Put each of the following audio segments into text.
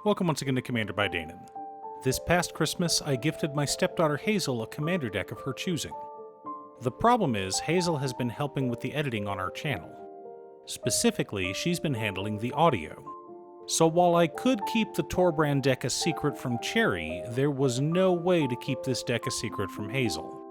Welcome once again to Commander by Dina. This past Christmas, I gifted my stepdaughter Hazel a commander deck of her choosing. The problem is, Hazel has been helping with the editing on our channel. Specifically, she's been handling the audio. So while I could keep the Torbrand deck a secret from Cherry, there was no way to keep this deck a secret from Hazel.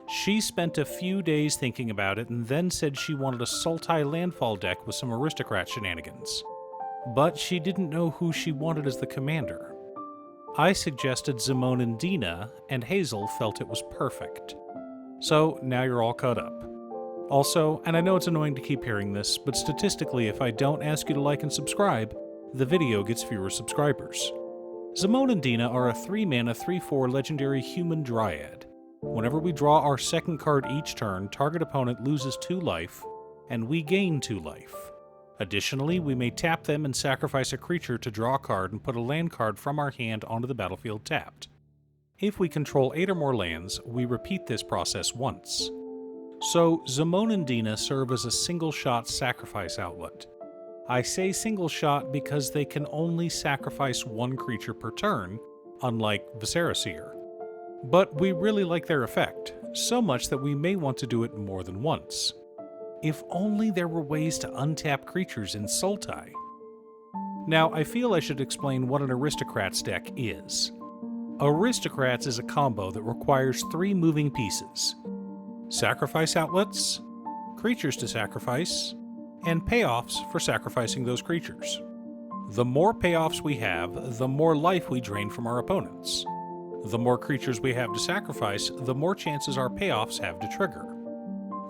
She spent a few days thinking about it and then said she wanted a Sultai Landfall deck with some Aristocrat shenanigans. But she didn't know who she wanted as the commander. I suggested Zimone and Dina, and Hazel felt it was perfect. So now you're all caught up. Also, and I know it's annoying to keep hearing this, but statistically if I don't ask you to like and subscribe, the video gets fewer subscribers. Zimone and Dina are a 3-mana 3/4 legendary human dryad. Whenever we draw our second card each turn, target opponent loses 2 life, and we gain 2 life. Additionally, we may tap them and sacrifice a creature to draw a card and put a land card from our hand onto the battlefield tapped. If we control 8 or more lands, we repeat this process once. So, Zimone and Dina serve as a single-shot sacrifice outlet. I say single-shot because they can only sacrifice 1 creature per turn, unlike Viscera. But we really like their effect, so much that we may want to do it more than once. If only there were ways to untap creatures in Sultai. Now, I feel I should explain what an Aristocrats deck is. Aristocrats is a combo that requires 3 moving pieces: sacrifice outlets, creatures to sacrifice, and payoffs for sacrificing those creatures. The more payoffs we have, the more life we drain from our opponents. The more creatures we have to sacrifice, the more chances our payoffs have to trigger.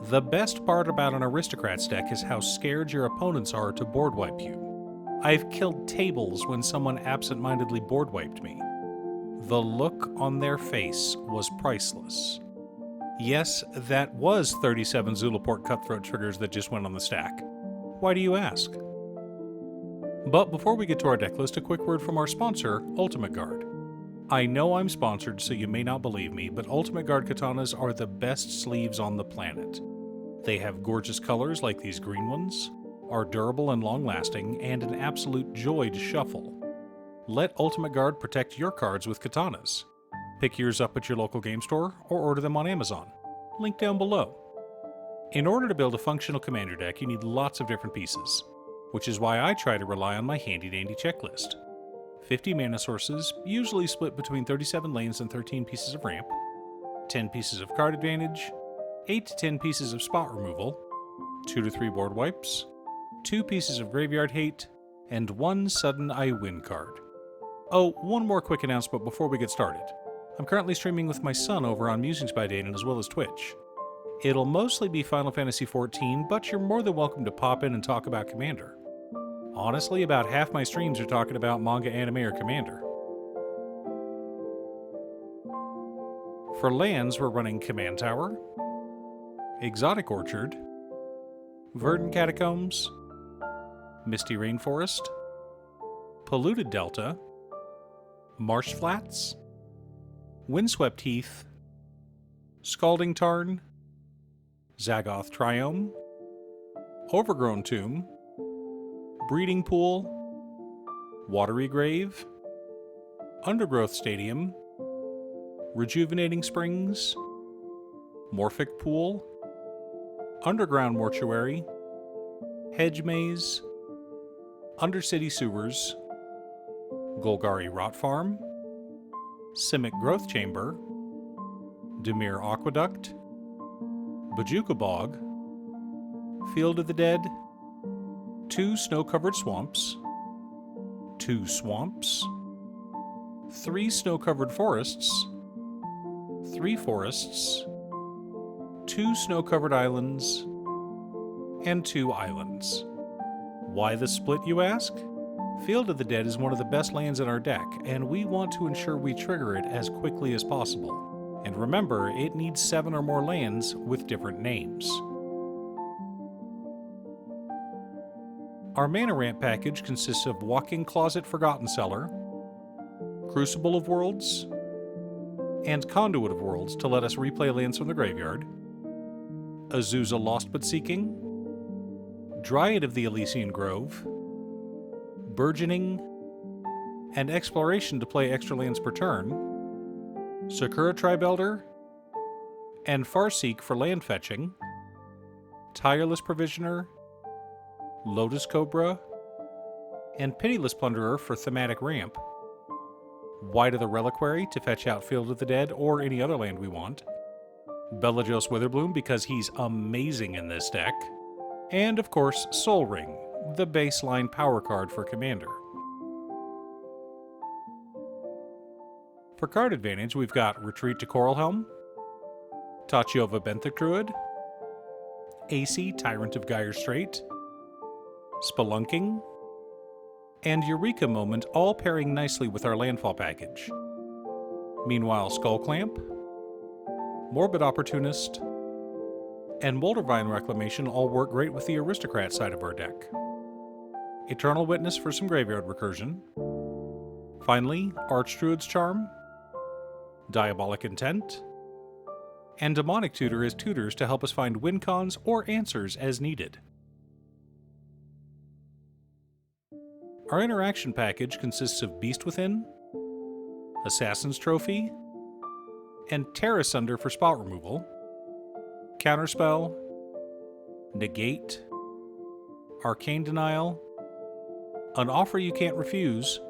The best part about an Aristocrats deck is how scared your opponents are to board wipe you. I've killed tables when someone absent-mindedly board wiped me. The look on their face was priceless. Yes, that was 37 Zulaport Cutthroat triggers that just went on the stack. Why do you ask? But before we get to our deck list, a quick word from our sponsor, Ultimate Guard. I know I'm sponsored, so you may not believe me, but Ultimate Guard katanas are the best sleeves on the planet. They have gorgeous colors like these green ones, are durable and long-lasting, and an absolute joy to shuffle. Let Ultimate Guard protect your cards with katanas. Pick yours up at your local game store or order them on Amazon. Link down below. In order to build a functional commander deck, you need lots of different pieces, which is why I try to rely on my handy-dandy checklist. 50 mana sources, usually split between 37 lanes and 13 pieces of ramp, 10 pieces of card advantage, 8 to 10 pieces of spot removal, 2 to 3 board wipes, 2 pieces of graveyard hate, and 1 sudden I win card. Oh, one more quick announcement before we get started. I'm currently streaming with my son over on Musings by Dana as well as Twitch. It'll mostly be Final Fantasy XIV, but you're more than welcome to pop in and talk about Commander. Honestly, about half my streams are talking about manga, anime, or Commander. For lands, we're running Command Tower, Exotic Orchard, Verdant Catacombs, Misty Rainforest, Polluted Delta, Marsh Flats, Windswept Heath, Scalding Tarn, Zagoth Triome, Overgrown Tomb, Breeding Pool, Watery Grave, Undergrowth Stadium, Rejuvenating Springs, Morphic Pool, Underground Mortuary, Hedge Maze, Undercity Sewers, Golgari Rot Farm, Simic Growth Chamber, Dimir Aqueduct, Bajuka Bog, Field of the Dead, 2 snow-covered swamps, 2 swamps, 3 snow-covered forests, 3 forests, 2 snow-covered islands, and 2 islands. Why the split, you ask? Field of the Dead is one of the best lands in our deck, and we want to ensure we trigger it as quickly as possible. And remember, it needs 7 or more lands with different names. Our mana ramp package consists of Walk-in Closet Forgotten Cellar, Crucible of Worlds, and Conduit of Worlds to let us replay lands from the graveyard, Azusa Lost But Seeking, Dryad of the Elysian Grove, Burgeoning, and Exploration to play extra lands per turn, Sakura Tribe Elder, and Farseek for land fetching, Tireless Provisioner, Lotus Cobra, and Pitiless Plunderer for thematic ramp, White of the Reliquary to fetch out Field of the Dead or any other land we want, Bellageos Witherbloom because he's amazing in this deck, and of course Soul Ring, the baseline power card for Commander. For card advantage, we've got Retreat to Coralhelm, Tachiova Benthic Druid, AC Tyrant of Gyre Strait, Spelunking, and Eureka Moment all pairing nicely with our Landfall package. Meanwhile, Skullclamp, Morbid Opportunist, and Moldervine Reclamation all work great with the Aristocrat side of our deck. Eternal Witness for some graveyard recursion. Finally, Archdruid's Charm, Diabolic Intent, and Demonic Tutor as tutors to help us find win cons or answers as needed. Our interaction package consists of Beast Within, Assassin's Trophy, and Terra Sunder for spot removal, Counterspell, Negate, Arcane Denial, An Offer You Can't Refuse,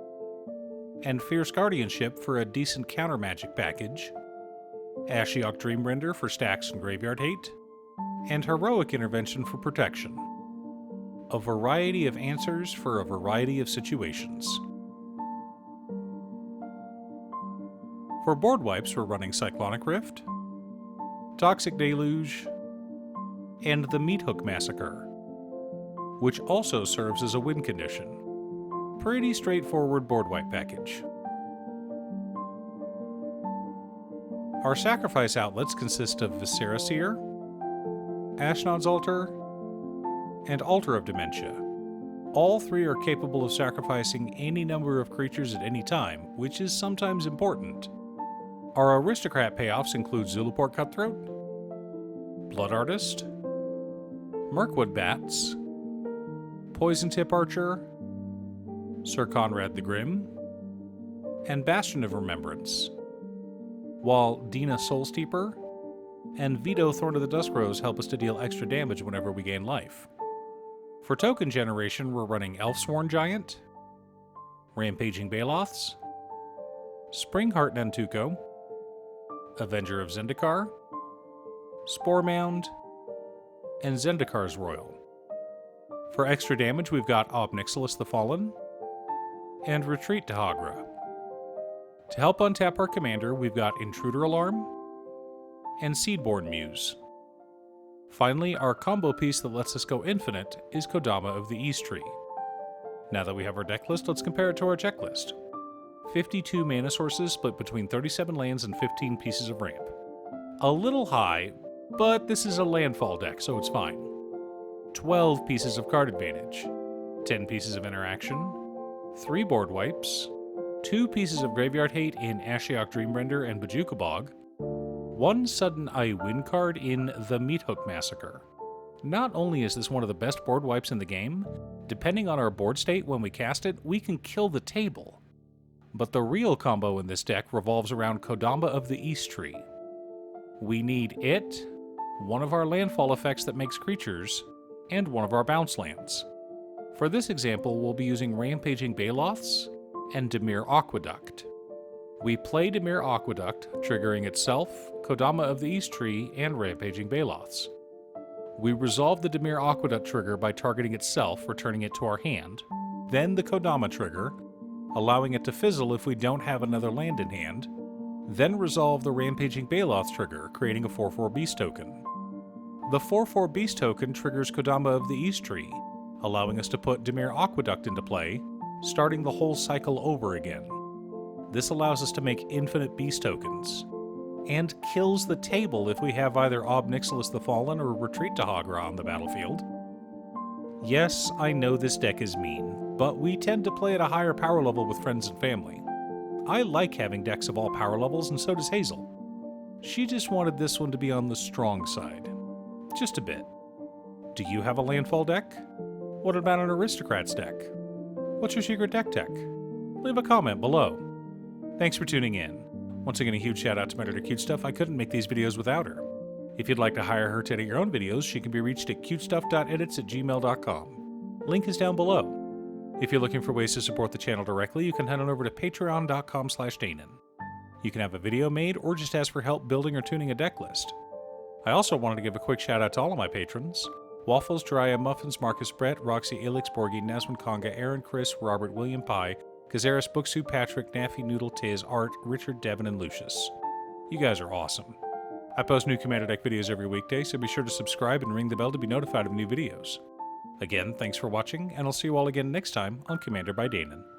and Fierce Guardianship for a decent counter magic package, Ashiok Dreamrender for stacks and graveyard hate, and Heroic Intervention for protection. A variety of answers for a variety of situations. For board wipes, we're running Cyclonic Rift, Toxic Deluge, and the Meathook Massacre, which also serves as a win condition. Pretty straightforward board wipe package. Our sacrifice outlets consist of Viscera Seer, Ashnod's Altar, and Altar of Dementia. All three are capable of sacrificing any number of creatures at any time, which is sometimes important. Our Aristocrat payoffs include Zulaport Cutthroat, Blood Artist, Mirkwood Bats, Poison Tip Archer, Sir Conrad the Grim, and Bastion of Remembrance, while Dina Soulsteeper and Vito Thorn of the Duskrose help us to deal extra damage whenever we gain life. For token generation, we're running Elfsworn Giant, Rampaging Baloths, Springheart Nantuko, Avenger of Zendikar, Spore Mound, and Zendikar's Royal. For extra damage, we've got Ob Nixilis the Fallen, and Retreat to Hagra. To help untap our commander, we've got Intruder Alarm and Seedborn Muse. Finally, our combo piece that lets us go infinite is Kodama of the East Tree. Now that we have our deck list, let's compare it to our checklist. 52 mana sources split between 37 lands and 15 pieces of ramp. A little high, but this is a landfall deck, so it's fine. 12 pieces of card advantage, 10 pieces of interaction, 3 board wipes, 2 pieces of graveyard hate in Ashiok Dreamrender and Bojuka Bog, 1 sudden I win card in the Meathook Massacre. Not only is this one of the best board wipes in the game, depending on our board state when we cast it, we can kill the table. But the real combo in this deck revolves around Kodama of the East Tree. We need it, one of our landfall effects that makes creatures, and one of our bounce lands. For this example, we'll be using Rampaging Baloths and Dimir Aqueduct. We play Dimir Aqueduct, triggering itself, Kodama of the East Tree, and Rampaging Baloths. We resolve the Dimir Aqueduct trigger by targeting itself, returning it to our hand, then the Kodama trigger, allowing it to fizzle if we don't have another land in hand, then resolve the Rampaging Baloths trigger, creating a 4/4 Beast token. The 4/4 Beast token triggers Kodama of the East Tree, allowing us to put Dimir Aqueduct into play, starting the whole cycle over again. This allows us to make infinite Beast tokens, and kills the table if we have either Ob Nixilis the Fallen or Retreat to Hagra on the battlefield. Yes, I know this deck is mean, but we tend to play at a higher power level with friends and family. I like having decks of all power levels, and so does Hazel. She just wanted this one to be on the strong side. Just a bit. Do you have a landfall deck? What about an Aristocrats deck? What's your secret deck tech? leave a comment below. Thanks for tuning in. Once again, a huge shout out to my editor Cute Stuff. I couldn't make these videos without her. If you'd like to hire her to edit your own videos, she can be reached at cutestuff.edits@gmail.com. Link is down below. If you're looking for ways to support the channel directly, you can head on over to patreon.com/Dana. You can have a video made or just ask for help building or tuning a deck list. I also wanted to give a quick shout out to all of my patrons: Waffles, Jiraiya, Muffins, Marcus, Brett, Roxy, Elix, Borgie, Naswin, Conga, Aaron, Chris, Robert, William Pye, Kazaris, Booksu, Patrick, Naffy, Noodle, Tiz, Art, Richard, Devin, and Lucius. You guys are awesome. I post new Commander Deck videos every weekday, so be sure to subscribe and ring the bell to be notified of new videos. Again, thanks for watching, and I'll see you all again next time on Commander by Dana.